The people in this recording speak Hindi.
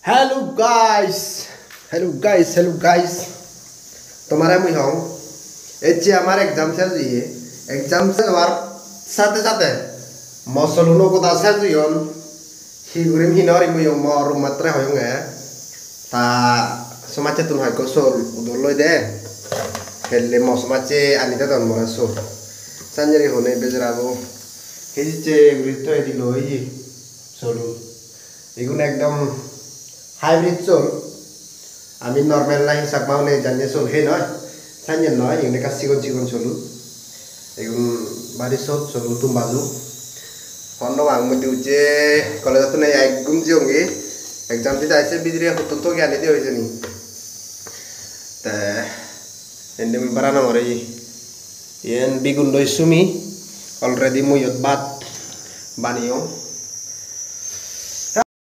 हेलो गाइस तुम्हारा मुझे हूँ एचे हमारे एग्जाम चल रही है एग्जाम से हमार साथे साथे मौसलुनो को दासर जुयन ही गुरिम ही नौरी मुझे मोर मत्रे होंगे ता समाचे तुम हाइको सोल उदोलोय दे हेले मौसमाचे अनिता तन मोरा सोल संजरी होने बेजराबो हिजिचे गुरितो एदिलो ही सोलु इगुन एकदम हाइब्रिड चोल आमी नॉर्मल लाइन सकमाउने जान्ने चोल हे नय सान्यन नय इगने का सिगन चोलु एगुन बारी सोत चोलु तुम बाजू होन्नो आंग मते उजे कॉलेज तो नहीं आइगुम जियोंगे एग्जाम ती दाइसे बिद्रे होतो तो ज्ञान दे होइजनी ते एंडे मी बराना मरे येन बिगुन लोइसुमी ऑलरेडी मुयत बात बानियो